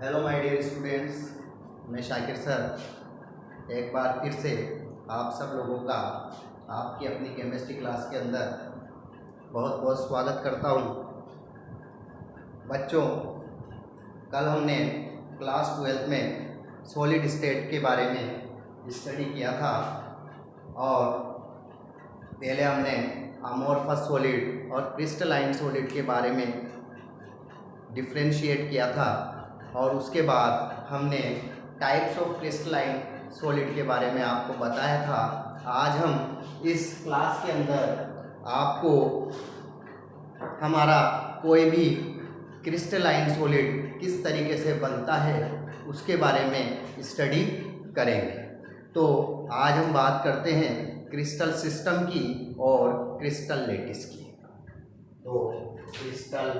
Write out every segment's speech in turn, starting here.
Hello my dear students, मैं Shakir sir एक बार फिर से आप सब लोगों का आपकी अपनी केमिस्ट्री क्लास के अंदर बहुत बहुत स्वागत करता हूँ। बच्चों, कल हमने क्लास 12 में सॉलिड स्टेट के बारे में स्टडी किया था और पहले हमने अमोर्फस सॉलिड और क्रिस्टलाइन सॉलिड के बारे में डिफ्रेंशिएट किया था और उसके बाद हमने टाइप्स ऑफ क्रिस्टलाइन सॉलिड के बारे में आपको बताया था। आज हम इस क्लास के अंदर आपको हमारा कोई भी क्रिस्टलाइन सॉलिड किस तरीके से बनता है उसके बारे में स्टडी करेंगे। तो आज हम बात करते हैं क्रिस्टल सिस्टम की और क्रिस्टल लेटिस की। तो क्रिस्टल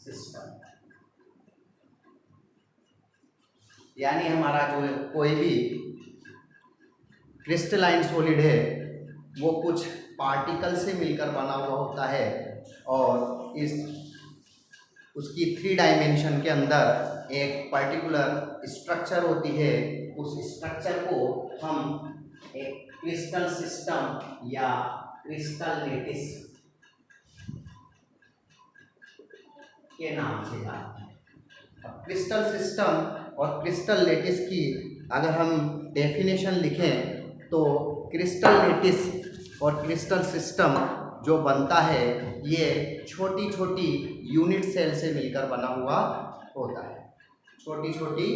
सिस्टम यानी हमारा जो कोई भी क्रिस्टलाइन सॉलिड है वो कुछ पार्टिकल से मिलकर बना हुआ होता है और इस उसकी 3 डायमेंशन के अंदर एक पर्टिकुलर स्ट्रक्चर होती है। उस स्ट्रक्चर को हम एक क्रिस्टल सिस्टम या क्रिस्टल लेटिस के नाम से जानते हैं। क्रिस्टल सिस्टम और क्रिस्टल लेटिस की अगर हम डेफिनेशन लिखें तो क्रिस्टल लेटिस और क्रिस्टल सिस्टम जो बनता है ये छोटी छोटी यूनिट सेल से मिलकर बना हुआ होता है। छोटी छोटी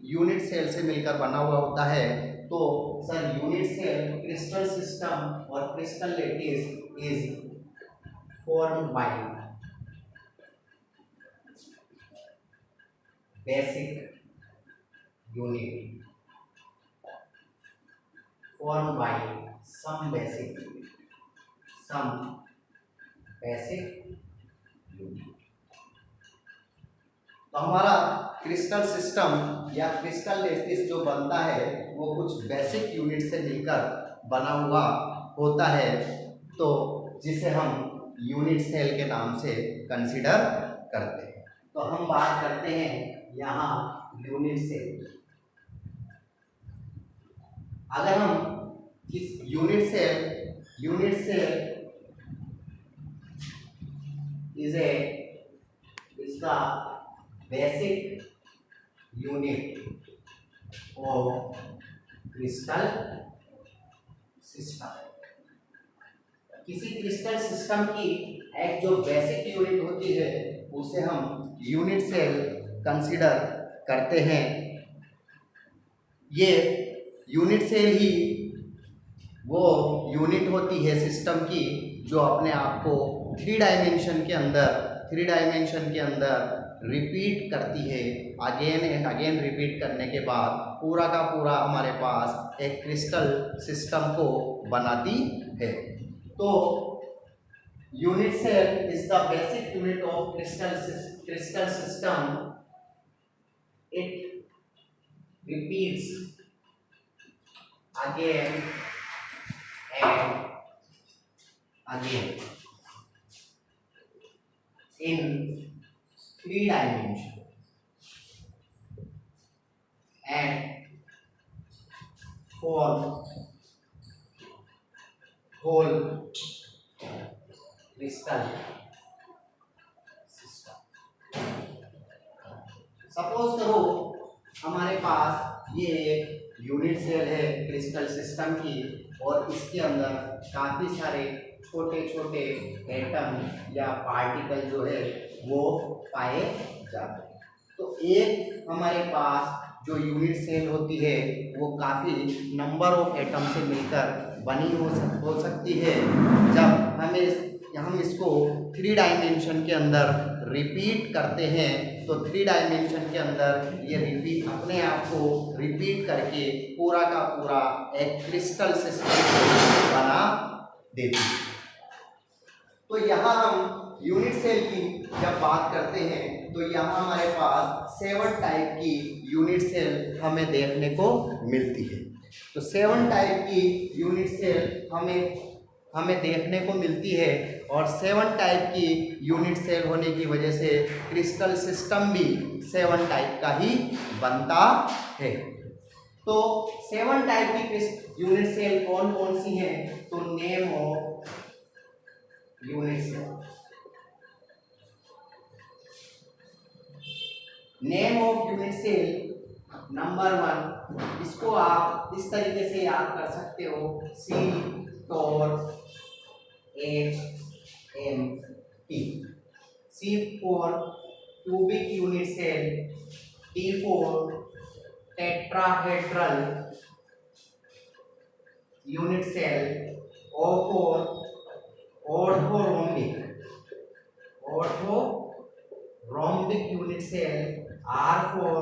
यूनिट सेल से मिलकर बना हुआ होता है। तो sir unit cell crystal system और crystal lattice is formed by basic unit formed by some basic unit। तो हमारा क्रिस्टल सिस्टम या क्रिस्टल लेटिस जो बनता है वो कुछ बेसिक यूनिट से मिलकर बना हुआ होता है, तो जिसे हम यूनिट सेल के नाम से कंसीडर करते हैं। तो हम बात करते हैं यहाँ यूनिट सेल। अगर हम इस unit cell is the basic unit of crystal system. किसी क्रिस्टल सिस्टम की एक जो बेसिक यूनिट होती है उसे हम यूनिट सेल कंसीडर करते हैं। ये यूनिट सेल ही वो यूनिट होती है सिस्टम की जो अपने आप को 3 डायमेंशन के अंदर रिपीट करती है। अगेन एंड अगेन रिपीट करने के बाद पूरा का पूरा हमारे पास एक क्रिस्टल सिस्टम को बनाती है। तो unit cell is the basic unit of crystal system. It repeats again and again in 3 dimensions and form whole crystal system। Suppose करो हमारे पास ये एक यूनिट सेल है क्रिस्टल सिस्टम की और इसके अंदर काफ़ी सारे छोटे छोटे एटम या पार्टिकल जो है वो पाए जाते हैं। तो एक हमारे पास जो यूनिट सेल होती है वो काफ़ी नंबर ऑफ एटम से मिलकर बनी हो सकती है। जब हम इसको 3 डायमेंशन के अंदर रिपीट करते हैं तो 3 डायमेंशन के अंदर ये रिपीट अपने आप को रिपीट करके पूरा का पूरा एक क्रिस्टल सिस्टम बना देती है। तो यहाँ हम यूनिट सेल की जब बात करते हैं तो यहाँ हमारे पास 7 टाइप की यूनिट सेल हमें देखने को मिलती है। तो 7 टाइप की यूनिट सेल हमें हमें देखने को मिलती है और 7 टाइप की यूनिट सेल होने की वजह से क्रिस्टल सिस्टम भी 7 टाइप का ही बनता है। तो 7 टाइप की यूनिट सेल कौन कौन सी हैं? तो name of unit cell, name of unit cell number 1, इसको आप इस तरीके से याद कर सकते हो, C tor H M T. C for cubic unit cell, T for tetrahedral unit cell, O for orthorhombic unit cell, R for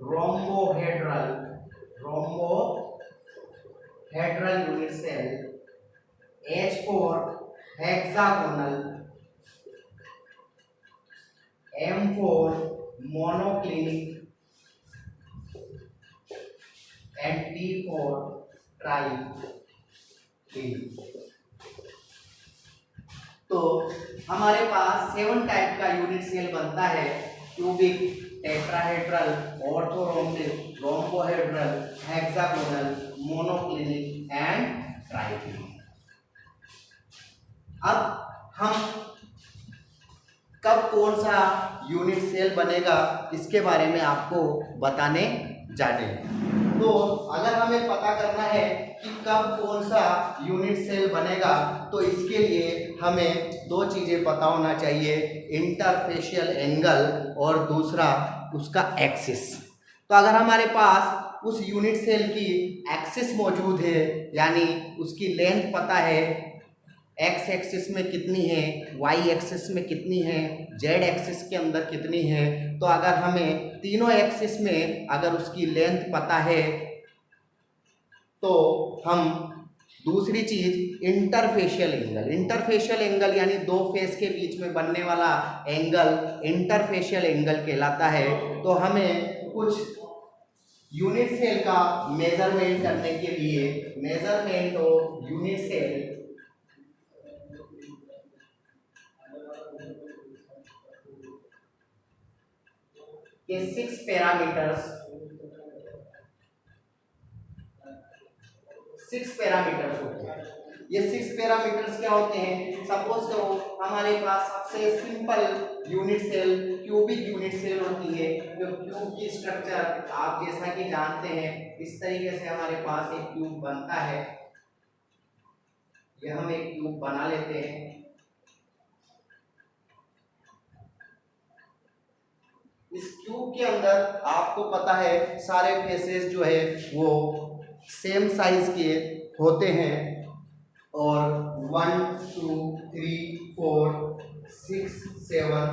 rhombohedral unit cell, H for hexagonal, M for monoclinic, and T for triclinic। तो हमारे पास 7 type का unit cell बनता है, cubic, tetrahedral, orthorhombic, rhombohedral, hexagonal, monoclinic and triclinic. अब हम कब कौन सा यूनिट सेल बनेगा इसके बारे में आपको बताने जा रहे हैं। तो अगर हमें पता करना है कि कब कौन सा यूनिट सेल बनेगा, तो इसके लिए हमें 2 चीज़ें पता होना चाहिए, इंटरफेशियल एंगल और दूसरा उसका एक्सिस। तो अगर हमारे पास उस यूनिट सेल की एक्सिस मौजूद है, यानी उसकी लेंथ पता है, एक्स एक्सिस में कितनी है, वाई एक्सिस में कितनी है, जेड एक्सिस के अंदर कितनी है, तो अगर हमें तीनों एक्सिस में अगर उसकी लेंथ पता है तो हम दूसरी चीज इंटरफेशियल एंगल यानी 2 फेस के बीच में बनने वाला एंगल इंटरफेशियल एंगल कहलाता है। तो हमें कुछ यूनिट सेल का मेजरमेंट करने के लिए मेजरमेंट ऑफ यूनिट सेल के 6 पैरामीटर्स होते हैं। ये 6 पैरामीटर्स क्या होते हैं? सपोज करो हमारे पास सबसे simple unit cell cubic unit cell होती है, जो क्यूब की स्ट्रक्चर आप जैसा कि जानते हैं, इस तरीके से हमारे पास एक क्यूब बनता है। ये हम एक क्यूब बना लेते हैं। इस क्यूब के अंदर आपको पता है सारे फेसेस जो है वो सेम साइज के होते हैं और 1 2 3 4 6 7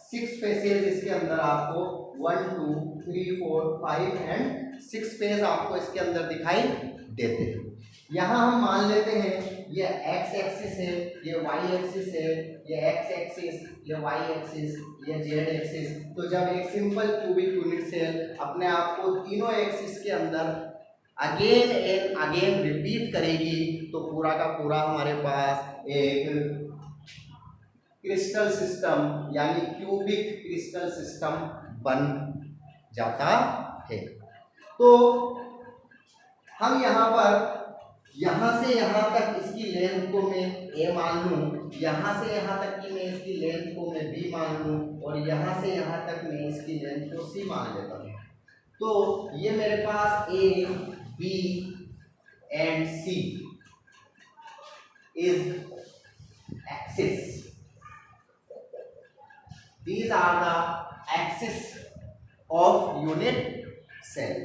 6 फेसेस इसके अंदर आपको 1 2 3 4 5 एंड 6 फेस आपको इसके अंदर दिखाई देते हैं। यहाँ हम मान लेते हैं ये एक्स एक्सिस है, ये वाई एक्सिस है, ये एक्स एक्सिस, ये वाई एक्सिस, ये जेड एक्सिस। तो जब एक सिंपल क्यूबिक यूनिट सेल अपने आप को तीनों एक्सिस के अंदर अगेन एंड अगेन रिपीट करेगी तो पूरा का पूरा हमारे पास एक क्रिस्टल सिस्टम यानी क्यूबिक क्रिस्टल सिस्टम बन जाता है। तो हम यहाँ पर यहाँ से यहाँ तक इसकी लेंथ को मैं a मान लूँ, यहाँ से यहाँ तक की मैं इसकी लेंथ को मैं b मान लूँ और यहाँ से यहाँ तक मैं इसकी लेंथ को c मान लेता हूँ। तो ये मेरे पास a b and c is axis. These are the axis of unit cell.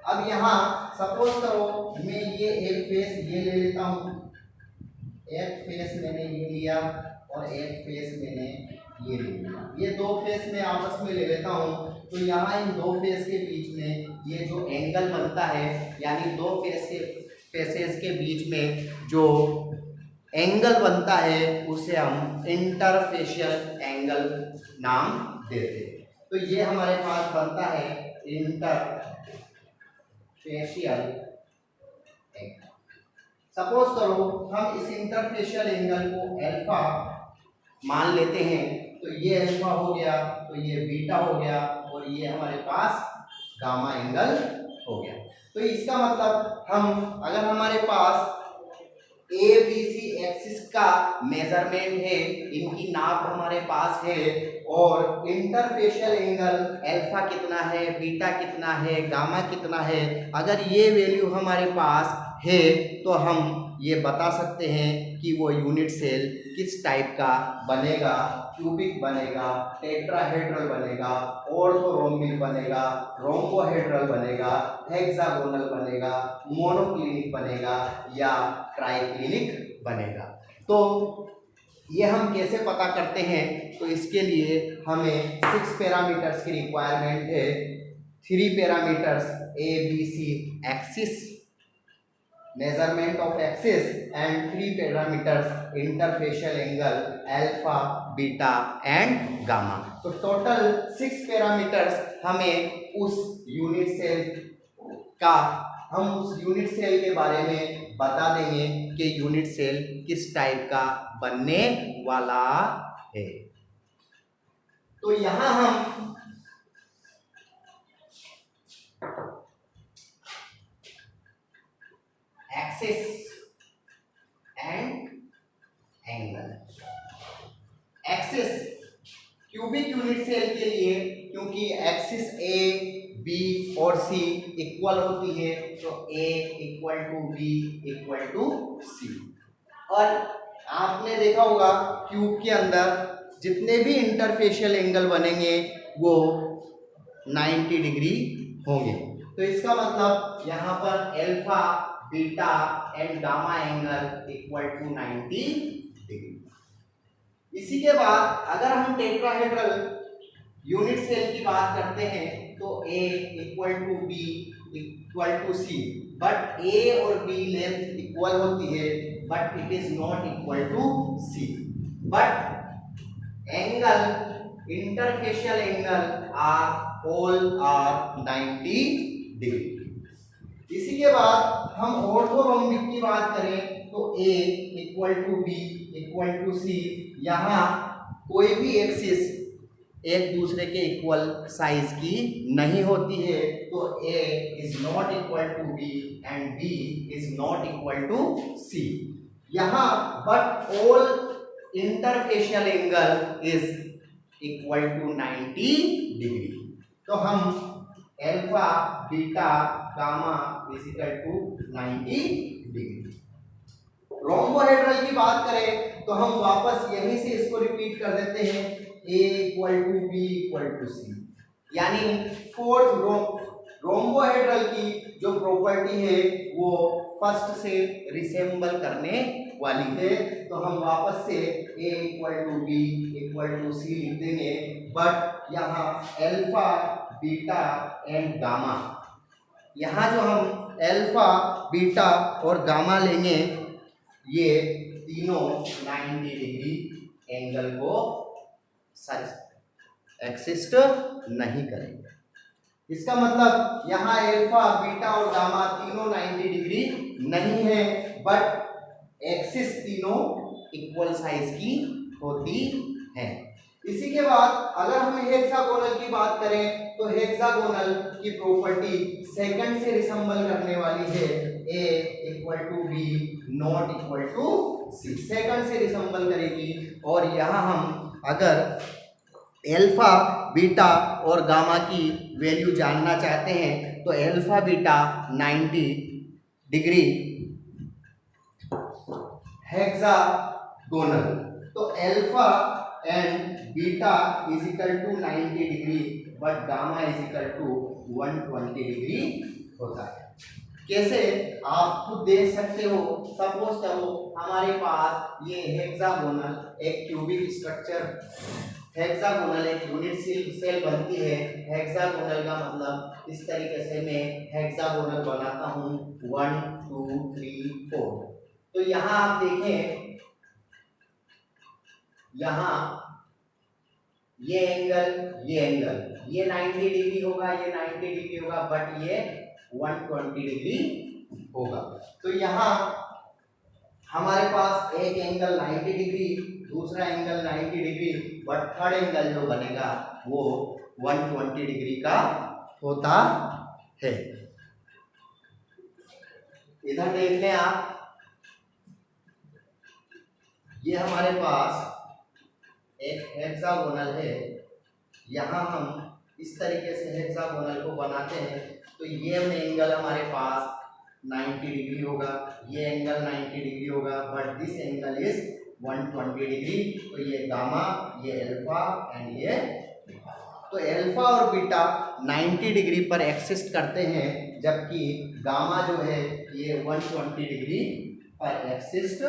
अब यहाँ सपोज करो मैं ये एक फेस ये ले लेता हूँ, एक फेस मैंने ये लिया और एक फेस मैंने ये ले लिया, ये 2 फेस मैं आपस में ले लेता हूँ। तो यहाँ इन 2 फेस के बीच में ये जो एंगल बनता है यानी 2 फेसेस के बीच में जो एंगल बनता है उसे हम इंटरफेशियल एंगल नाम देते हैं। तो ये हमारे पास बनता है इंटरफेशियल एंगल। सपोज करो हम इस इंटरफेशियल एंगल को अल्फा मान लेते हैं, तो ये अल्फा हो गया, तो ये बीटा हो गया, और ये हमारे पास गामा एंगल हो गया। तो इसका मतलब हम अगर हमारे पास ए बी सी एक्सिस का मेजरमेंट है, इनकी नाप हमारे पास है, और इंटरफेशियल एंगल अल्फा कितना है, बीटा कितना है, गामा कितना है, अगर ये वैल्यू हमारे पास है तो हम ये बता सकते हैं कि वो यूनिट सेल किस टाइप का बनेगा, क्यूबिक बनेगा, टेट्राहेड्रल बनेगा, ऑर्थोरोम्बिक बनेगा, रोम्बोहेड्रल बनेगा, हेक्सागोनल बनेगा, मोनोक्लिनिक बनेगा या ट्राइक्लिनिक बनेगा। तो ये हम कैसे पता करते हैं? तो इसके लिए हमें 6 पैरामीटर्स की रिक्वायरमेंट है। 3 parameters A B C axis, measurement of axis, and 3 parameters interfacial angle alpha, beta and gamma। तो टोटल 6 पैरामीटर्स हमें उस यूनिट सेल के बारे में बता देंगे कि यूनिट सेल किस टाइप का बनने वाला है। तो यहां हम axis and angle, axis cubic unit cell के लिए, क्योंकि एक्सिस ए बी और सी इक्वल होती है, तो A equal to B equal to C. और आपने देखा होगा क्यूब के अंदर जितने भी इंटरफेशियल एंगल बनेंगे वो 90 डिग्री होंगे। तो इसका मतलब यहाँ पर alpha, beta and gamma angle equal to 90 degree. इसी के बाद अगर हम टेट्राहेड्रल यूनिट सेल की बात करते हैं तो A equal to B equal to C, but A और बी लेंथ इक्वल होती है, but it is not equal to C. But angle, interfacial angle all are 90 degree. इसी के बाद हम ऑर्थोरोम्बिक की बात करें तो A equal to B equal to C, यहाँ कोई भी एक्सिस एक दूसरे के इक्वल साइज की नहीं होती है, तो A is not equal to B and B is not equal to C. यहाँ but all interfacial angle is equal to 90 degree. तो हम alpha, beta, gamma is equal to 90 degree. Rhombohedral की बात करें तो हम वापस यहीं से इसको रिपीट कर देते हैं, A equal to B equal to C, यानी फोर्थ रोम्बोहेड्रल की जो प्रॉपर्टी है वो फर्स्ट से रिसेंबल करने वाली है। तो हम वापस से A equal to B equal to C लिख देंगे, बट यहाँ अल्फा, बीटा एंड गामा, यहाँ जो हम अल्फा, बीटा और गामा लेंगे ये तीनों 90 डिग्री एंगल को एक्सिस्ट नहीं करेंगे। इसका मतलब यहाँ अल्फा, बीटा और गामा तीनों 90 डिग्री नहीं है, बट एक्सिस तीनों इक्वल साइज की होती है। इसी के बाद अगर हम हेक्सागोनल की बात करें तो हेक्सागोनल की प्रॉपर्टी सेकंड से रिसेंबल करने वाली है, A equal to B not equal to C, second से रिसेंबल करेगी। और यहाँ हम अगर अल्फा, बीटा और गामा की वैल्यू जानना चाहते हैं तो अल्फा, बीटा 90 डिग्री हेक्सागोनल, तो alpha and beta is equal to 90 degree, but gamma is equal to 120 degree होता है। कैसे आप खुद देख सकते हो, सपोज करो हमारे पास ये हेक्सागोनल एक क्यूबिक स्ट्रक्चर, हेक्सागोनल एक यूनिट सेल बनती है। हेक्सागोनल का मतलब इस तरीके से मैं हेक्सागोनल बनाता हूँ 1 2 3 4। तो यहाँ आप देखें, यहाँ ये एंगल, ये 90 डिग्री होगा, ये 90 डिग्री होगा, बट ये 120 डिग्री होगा। तो यहाँ हमारे पास एक एंगल 90 डिग्री, दूसरा angle 90 degree, but third angle जो बनेगा वो 120 डिग्री का होता है। इधर देख लें आप, ये हमारे पास एक हेक्सागोनल है। यहाँ हम इस तरीके से हेक्सागोनल को बनाते हैं तो ये एंगल हमारे पास 90 डिग्री होगा, ये एंगल 90 डिग्री होगा, but this angle is 120 degree. तो ये गामा, ये अल्फा एंड ये बीटा। तो अल्फा और बीटा 90 डिग्री पर एक्सिस्ट करते हैं, जबकि गामा जो है ये 120 डिग्री पर एक्सिस्ट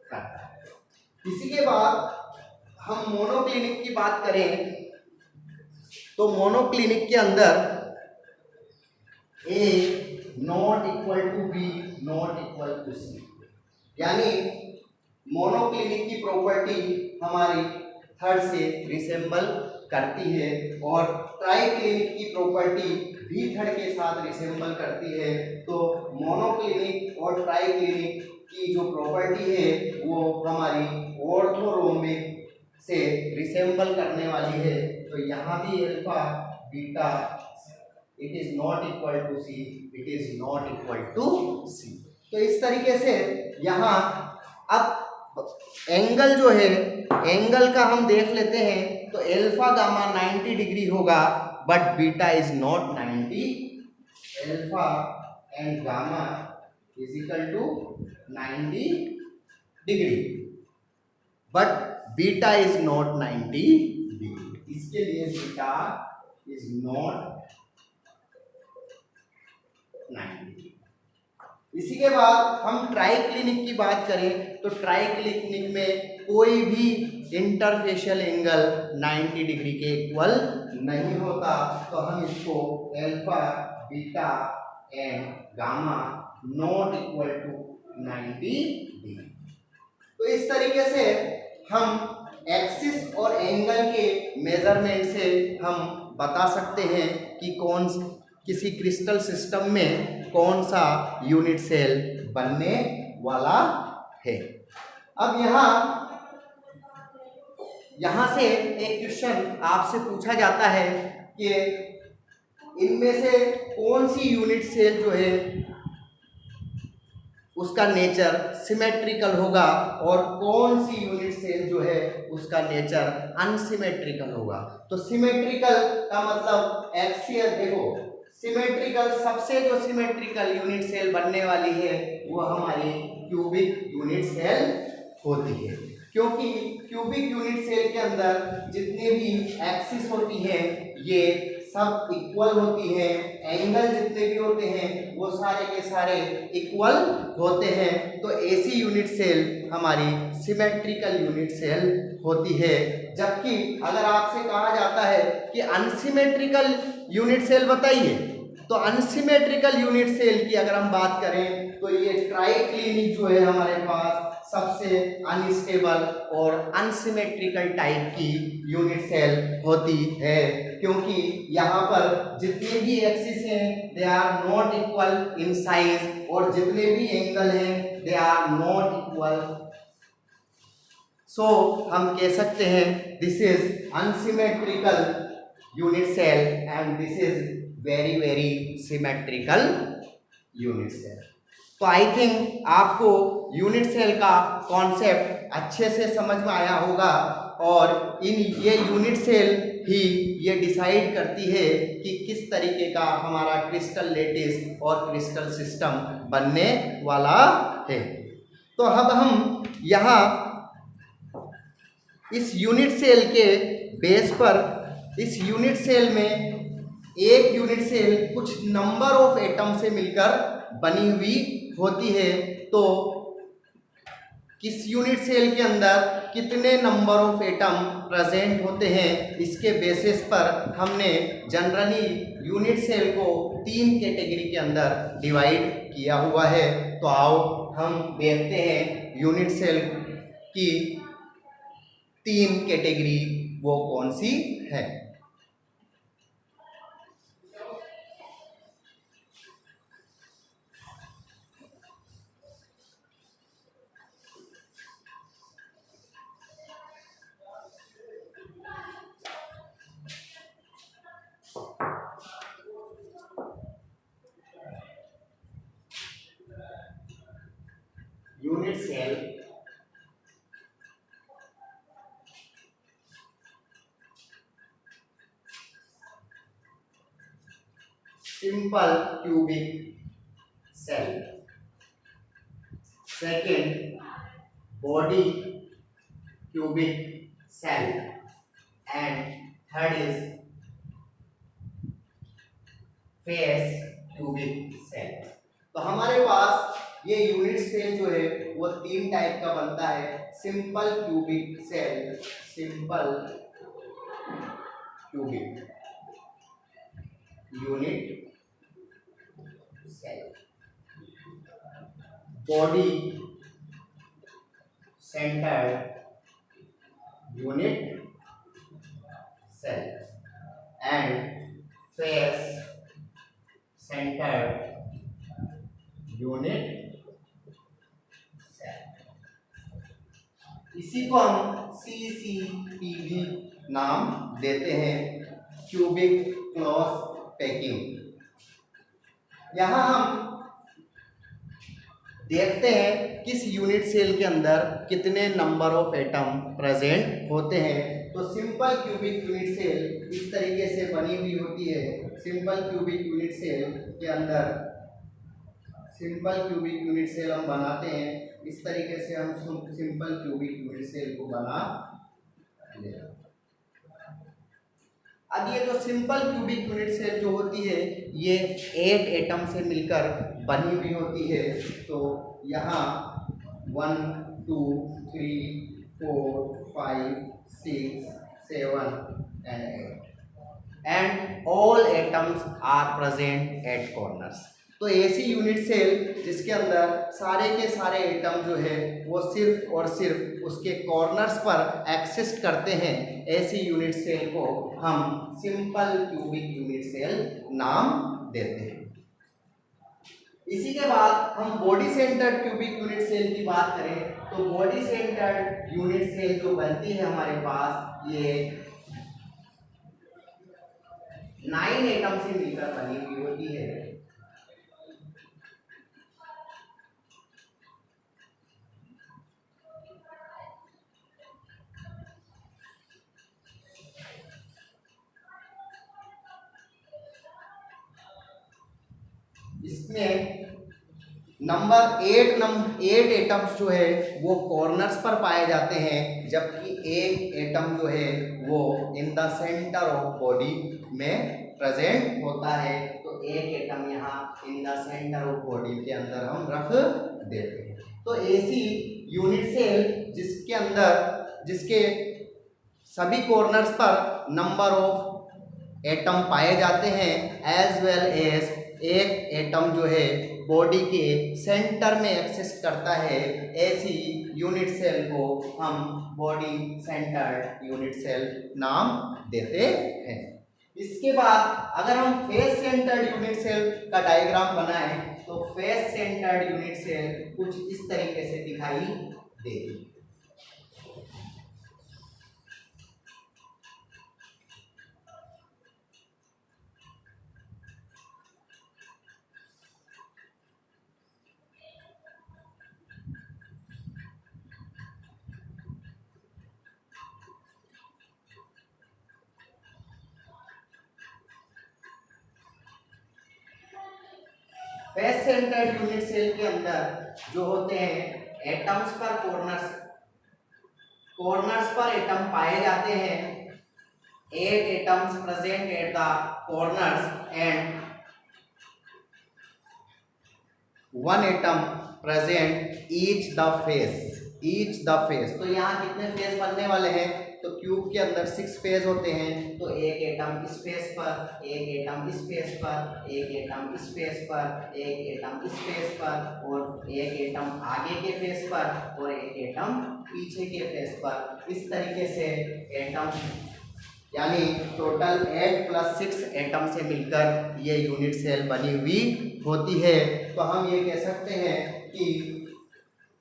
करता है। इसी के बाद हम मोनोक्लिनिक की बात करें तो मोनोक्लिनिक के अंदर A not equal to B not equal to C, यानी मोनोक्लिनिक की प्रॉपर्टी हमारी थर्ड से रिसेंबल करती है और ट्राइक्लिनिक की प्रॉपर्टी भी थर्ड के साथ रिसेंबल करती है। तो मोनोक्लिनिक और ट्राइक्लिनिक की जो प्रॉपर्टी है वो हमारी ऑर्थोरोम्बिक से रिसेंबल करने वाली है। तो यहाँ भी alpha beta it is not equal to C, it is not equal to C. तो इस तरीके से यहाँ अब एंगल जो है, एंगल का हम देख लेते हैं तो अल्फा गामा 90 डिग्री होगा, but beta is not 90। Alpha and gamma is equal to 90 degree, but beta is not 90 degree. इसके लिए बीटा इज नॉट 90। इसी के बाद हम ट्राइक्लिनिक की बात करें तो ट्राइक्लिनिक में कोई भी इंटरफेशियल एंगल 90 डिग्री के इक्वल नहीं होता। तो हम इसको alpha beta and gamma not equal to 90 degree. तो इस तरीके से हम एक्सिस और एंगल के मेजरमेंट से हम बता सकते हैं कि किसी क्रिस्टल सिस्टम में कौन सा यूनिट सेल बनने वाला है। अब यहाँ से एक क्वेश्चन आपसे पूछा जाता है कि इनमें से कौन सी यूनिट सेल जो है उसका नेचर सिमेट्रिकल होगा और कौन सी यूनिट सेल जो है उसका नेचर अनसिमेट्रिकल होगा। तो सिमेट्रिकल का मतलब एक्सियल, देखो सिमेट्रिकल, सबसे जो सिमेट्रिकल यूनिट सेल बनने वाली है वो हमारी क्यूबिक यूनिट सेल होती है, क्योंकि क्यूबिक यूनिट सेल के अंदर जितने भी एक्सिस होती है ये सब इक्वल होती है, एंगल जितने भी होते हैं वो सारे के सारे इक्वल होते हैं। तो ऐसी यूनिट सेल हमारी सिमेट्रिकल यूनिट सेल होती है। जबकि अगर आपसे कहा जाता है कि अनसिमेट्रिकल यूनिट सेल बताइए, तो अनसिमेट्रिकल यूनिट सेल की अगर हम बात करें तो ये ट्राइक्लिनिक जो है हमारे पास सबसे अनस्टेबल और अनसिमेट्रिकल टाइप की यूनिट सेल होती है, क्योंकि यहाँ पर जितने भी एक्सिस हैं they are not equal in size और जितने भी एंगल हैं they are not equal. So हम कह सकते हैं this is unsymmetrical unit cell and this is very very symmetrical unit cell. तो आई थिंक आपको यूनिट सेल का कॉन्सेप्ट अच्छे से समझ में आया होगा और ये यूनिट सेल ही ये डिसाइड करती है कि किस तरीके का हमारा क्रिस्टल लेटिस और क्रिस्टल सिस्टम बनने वाला है। तो अब हम यहाँ इस यूनिट सेल के बेस पर, इस यूनिट सेल में एक यूनिट सेल कुछ नंबर ऑफ एटम से मिलकर बनी हुई होती है। तो किस यूनिट सेल के अंदर कितने नंबर ऑफ एटम प्रेजेंट होते हैं, इसके बेसिस पर हमने जनरली यूनिट सेल को 3 कैटेगरी के अंदर डिवाइड किया हुआ है। तो आओ हम देखते हैं यूनिट सेल की 3 कैटेगरी वो कौन सी है। Cell, simple cubic cell, second body cubic cell, and third is face cubic cell. तो हमारे पास ये यूनिट सेल जो है वो तीन टाइप का बनता है। Simple cubic cell, simple cubic unit cell, body centred unit cell, and face centred unit cell. इसी को हम CCTV नाम देते हैं, क्यूबिक क्लोज पैकिंग। यहां हम देखते हैं किस यूनिट सेल के अंदर कितने नंबर ऑफ एटम प्रेजेंट होते हैं। तो सिंपल क्यूबिक यूनिट सेल इस तरीके से बनी हुई होती है। सिंपल क्यूबिक यूनिट सेल के अंदर, सिंपल क्यूबिक यूनिट सेल हम बनाते हैं इस तरीके से। हम सिंपल क्यूबिक यूनिट सेल को बना लेते हैं। अब ये जो सिंपल क्यूबिक यूनिट सेल जो होती है ये 8 एटम से मिलकर बनी हुई होती है। तो यहाँ 1 2 3 4 5 6 7 and 8 and all atoms are present at corners। तो ऐसी यूनिट सेल जिसके अंदर सारे के सारे एटम जो है वो सिर्फ और सिर्फ उसके कॉर्नर्स पर एक्सिस्ट करते हैं, ऐसी यूनिट सेल को हम सिंपल क्यूबिक यूनिट सेल नाम देते हैं। इसी के बाद हम body centred cubic unit cell की बात करें तो बॉडी सेंटर्ड यूनिट सेल जो बनती है हमारे पास ये 9 एटम से मिलकर बनी हुई होती है। इसमें नंबर 8 एटम्स जो है वो कॉर्नर्स पर पाए जाते हैं, जबकि एक एटम जो है वो in the centre of body में प्रेजेंट होता है। तो एक एटम यहाँ in the centre of body के अंदर हम रख देते हैं। तो ऐसी यूनिट सेल जिसके अंदर जिसके सभी कॉर्नर्स पर नंबर ऑफ एटम पाए जाते हैं एज वेल एज एक एटम जो है बॉडी के सेंटर में एक्सिस्ट करता है, ऐसी यूनिट सेल को हम बॉडी सेंटर्ड यूनिट सेल नाम देते हैं। इसके बाद अगर हम फेस सेंटर्ड यूनिट सेल का डायग्राम बनाएं तो फेस सेंटर्ड यूनिट सेल कुछ इस तरीके से दिखाई देगी। फेस सेंटर्ड यूनिट सेल के अंदर जो होते हैं एटम्स पर कॉर्नर्स पर एटम पाए जाते हैं। 8 atoms present at the corners and 1 atom present each the face. तो यहाँ कितने फेस बनने वाले हैं? तो क्यूब के अंदर 6 फेज होते हैं। तो एक एटम इस फेस पर, एक एटम इस फेस पर, एक एटम इस फेस पर, एक एटम इस फेस पर, और एक एटम आगे के फेस पर, और एक एटम पीछे के फेस पर। इस तरीके से एटम यानी टोटल 8 + 6 एटम से मिलकर ये यूनिट सेल बनी हुई होती है। तो हम ये कह सकते हैं कि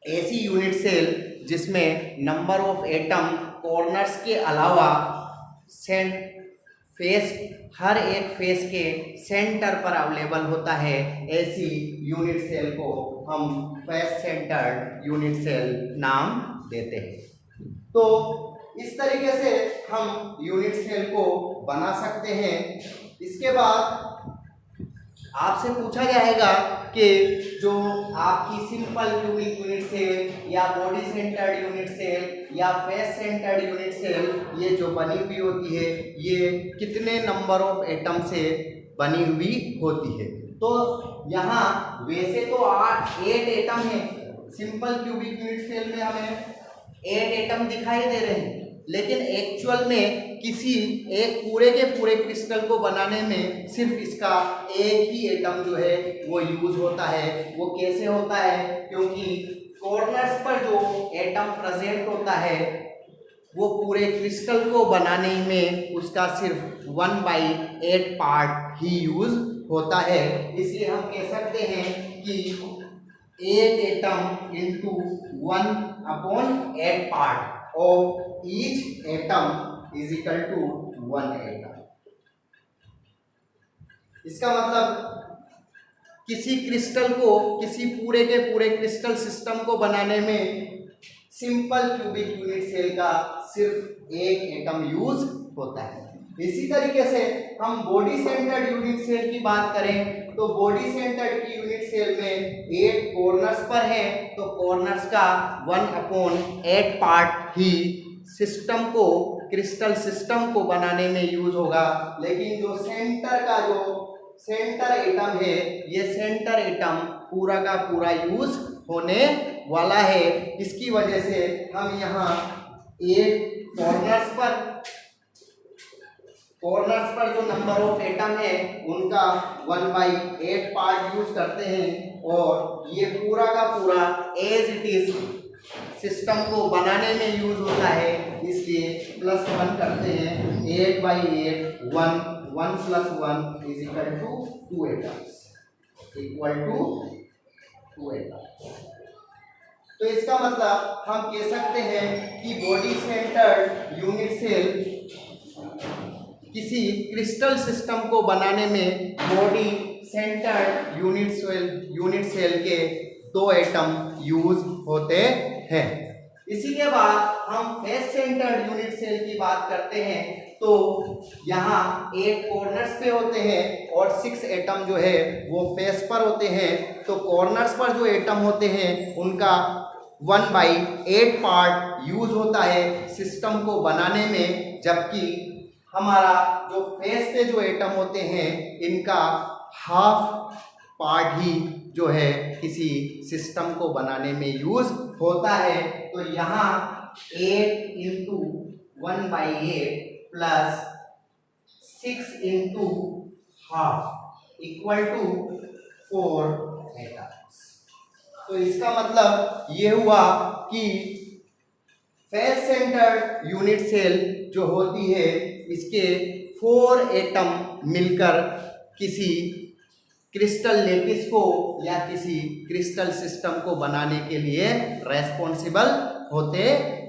ऐसी यूनिट सेल जिसमें नंबर ऑफ एटम कॉर्नर्स के अलावा हर एक फेस के सेंटर पर अवेलेबल होता है, ऐसी यूनिट सेल को हम फेस सेंटर्ड यूनिट सेल नाम देते हैं। तो इस तरीके से हम यूनिट सेल को बना सकते हैं। इसके बाद आपसे पूछा जाएगा कि जो आपकी सिंपल क्यूबिक यूनिट सेल या बॉडी सेंटर्ड यूनिट सेल या फेस सेंटर्ड यूनिट सेल ये जो बनी हुई होती है ये कितने नंबर ऑफ एटम से बनी हुई होती है। तो यहाँ वैसे तो 8 एटम है, सिंपल क्यूबिक यूनिट सेल में हमें 8 एटम दिखाई दे रहे हैं, लेकिन एक्चुअल में किसी एक पूरे के पूरे क्रिस्टल को बनाने में सिर्फ इसका एक ही एटम जो है वो यूज होता है। वो कैसे होता है? क्योंकि कॉर्नर्स पर जो एटम प्रेजेंट होता है वो पूरे क्रिस्टल को बनाने में उसका सिर्फ 1/8 पार्ट ही यूज होता है। इसलिए हम कह सकते हैं कि 8 atom into 1/8 part of each atom is equal to 1 atom. इसका मतलब किसी क्रिस्टल को, किसी पूरे के पूरे क्रिस्टल सिस्टम को बनाने में सिंपल क्यूबिक यूनिट सेल का सिर्फ एक एटम यूज होता है। इसी तरीके से हम बॉडी सेंटर्ड यूनिट सेल की बात करें तो बॉडी सेंटर्ड की यूनिट सेल में 8 कॉर्नर्स पर है, तो कॉर्नर्स का 1/8 पार्ट ही सिस्टम को, क्रिस्टल सिस्टम को बनाने में यूज होगा। लेकिन जो सेंटर का जो सेंटर एटम है ये सेंटर एटम पूरा का पूरा यूज होने वाला है। इसकी वजह से हम यहाँ 8 कॉर्नर्स पर जो नंबर ऑफ एटम है उनका 1/8 पार्ट यूज करते हैं और ये पूरा का पूरा एज इट इज सिस्टम को बनाने में यूज होता है, इसलिए +1 करते हैं। 8/8 1 + 1 is equal to 2 atoms, equal to 2 atoms. तो इसका मतलब हम कह सकते हैं कि बॉडी सेंटर्ड यूनिट सेल किसी क्रिस्टल सिस्टम को बनाने में बॉडी सेंटर्ड यूनिट सेल के 2 एटम यूज होते हैं। इसी के बाद हम फेस सेंटर्ड यूनिट सेल की बात करते हैं तो यहाँ 8 कॉर्नर्स पे होते हैं और 6 एटम जो है वो फेस पर होते हैं। तो कॉर्नर्स पर जो एटम होते हैं उनका 1/8 पार्ट यूज होता है सिस्टम को बनाने में, जबकि हमारा जो फेस पे जो एटम होते हैं इनका हाफ पार्ट ही जो है किसी सिस्टम को बनाने में यूज होता है। तो यहाँ 8 into 1/8 plus 6 into half equal to 4 atoms. तो इसका मतलब ये हुआ कि फेस सेंटर्ड यूनिट सेल जो होती है इसके 4 एटम मिलकर किसी क्रिस्टल लेटिस को या किसी क्रिस्टल सिस्टम को बनाने के लिए रेस्पॉन्सिबल होते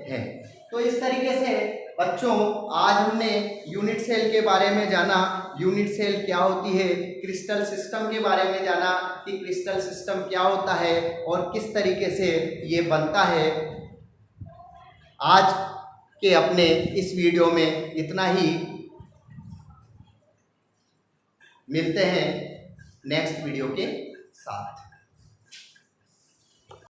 हैं। तो इस तरीके से बच्चों आज हमने यूनिट सेल के बारे में जाना, यूनिट सेल क्या होती है, क्रिस्टल सिस्टम के बारे में जाना कि क्रिस्टल सिस्टम क्या होता है और किस तरीके से ये बनता है। आज के अपने इस वीडियो में इतना ही। मिलते हैं नेक्स्ट वीडियो के साथ।